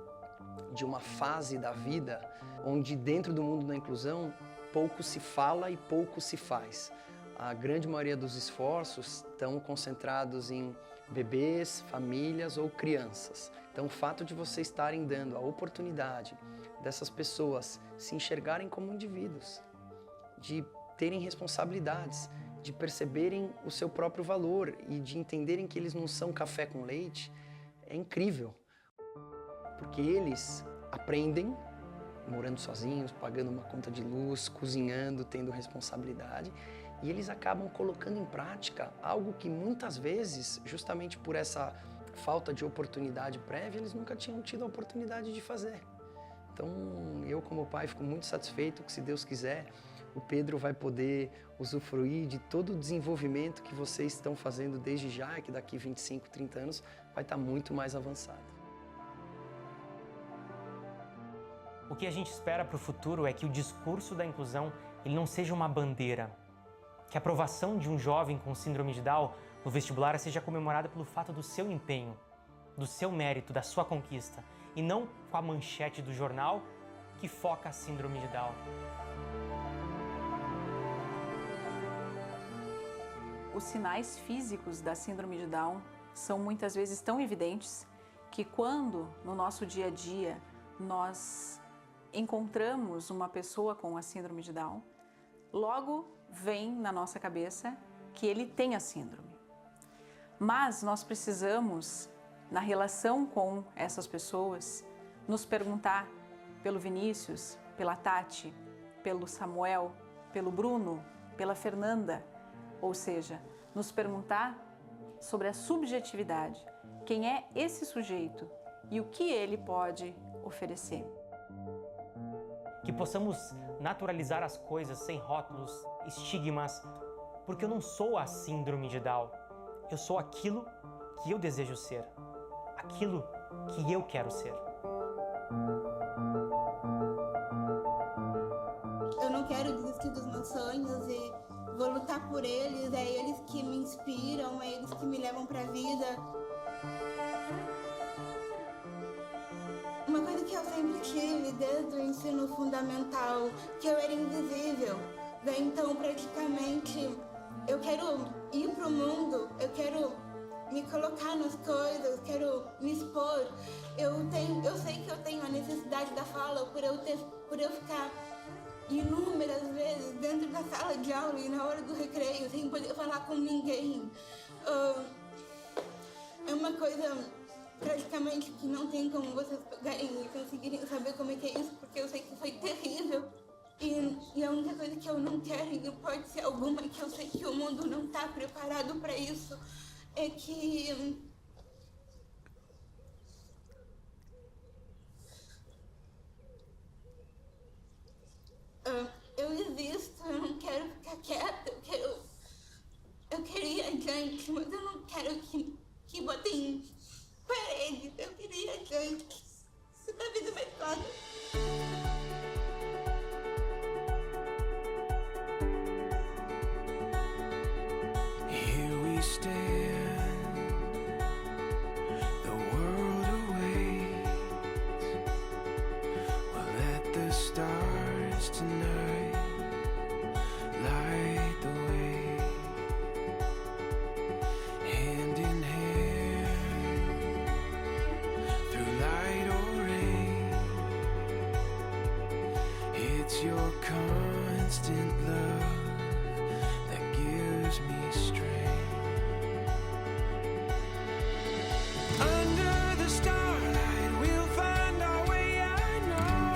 de uma fase da vida onde dentro do mundo da inclusão pouco se fala e pouco se faz. A grande maioria dos esforços estão concentrados em bebês, famílias ou crianças. Então, o fato de vocês estarem dando a oportunidade dessas pessoas se enxergarem como indivíduos, de terem responsabilidades, de perceberem o seu próprio valor e de entenderem que eles não são café com leite, é incrível. Porque eles aprendem morando sozinhos, pagando uma conta de luz, cozinhando, tendo responsabilidade, e eles acabam colocando em prática algo que muitas vezes, justamente por essa falta de oportunidade prévia, eles nunca tinham tido a oportunidade de fazer. Então, eu como pai fico muito satisfeito que, se Deus quiser, o Pedro vai poder usufruir de todo o desenvolvimento que vocês estão fazendo desde já, e que daqui 25, 30 anos vai estar muito mais avançado. O que a gente espera para o futuro é que o discurso da inclusão ele não seja uma bandeira, que a aprovação de um jovem com síndrome de Down no vestibular seja comemorada pelo fato do seu empenho, do seu mérito, da sua conquista, e não com a manchete do jornal que foca a síndrome de Down. Os sinais físicos da síndrome de Down são muitas vezes tão evidentes que, quando no nosso dia a dia nós encontramos uma pessoa com a síndrome de Down, logo vem na nossa cabeça que ele tem a síndrome. Mas nós precisamos, na relação com essas pessoas, nos perguntar pelo Vinícius, pela Tati, pelo Samuel, pelo Bruno, pela Fernanda, ou seja, nos perguntar sobre a subjetividade, quem é esse sujeito e o que ele pode oferecer. Que possamos naturalizar as coisas sem rótulos, estigmas, porque eu não sou a síndrome de Down, eu sou aquilo que eu desejo ser, aquilo que eu quero ser. Eu não quero desistir dos meus sonhos e vou lutar por eles, é eles que me inspiram, é eles que me levam pra vida. Uma coisa que eu sempre tive desde o ensino fundamental, que eu era invisível. Então, praticamente, eu quero ir pro mundo, eu quero me colocar nas coisas, quero me expor. Eu sei que eu tenho a necessidade da fala por eu ficar inúmeras vezes dentro da sala de aula e na hora do recreio, sem poder falar com ninguém. É uma coisa praticamente que não tem como vocês pegarem e conseguirem saber como é que é isso, porque eu sei que foi terrível. E a única coisa que eu não quero, e pode ser alguma, que eu sei que o mundo não está preparado para isso, é que eu existo, eu não quero ficar quieta, eu queria adiante, mas eu não quero que botem paredes, eu queria adiante. Isso da vida mais claro. Here we stand, the world awaits. We'll let the stars tonight light the way. Hand in hand, through light or rain. It's your constant love that gives me strength. Under the starlight, we'll find our way, I know.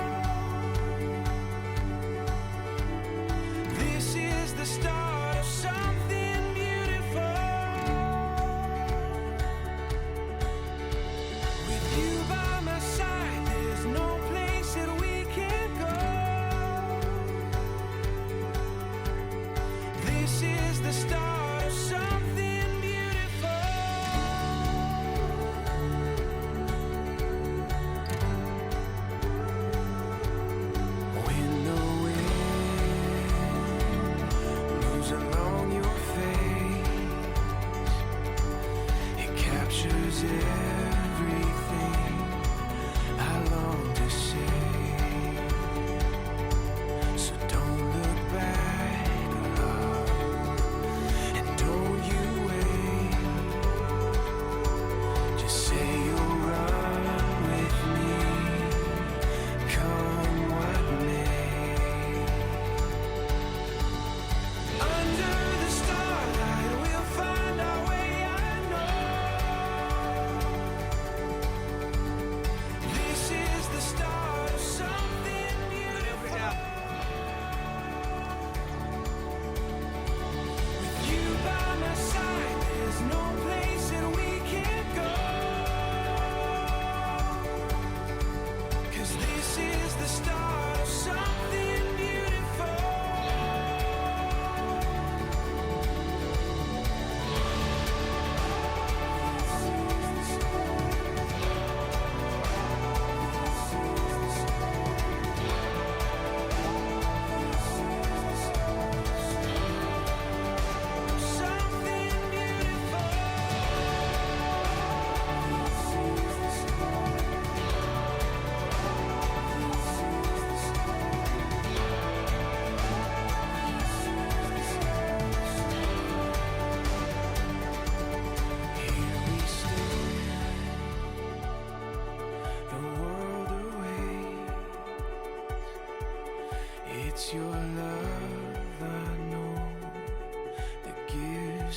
This is the start of something beautiful. With you by my side, there's no place that we can't go. This is the start of something beautiful. When the wind moves along your face, it captures everything I long to say. So don't look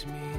me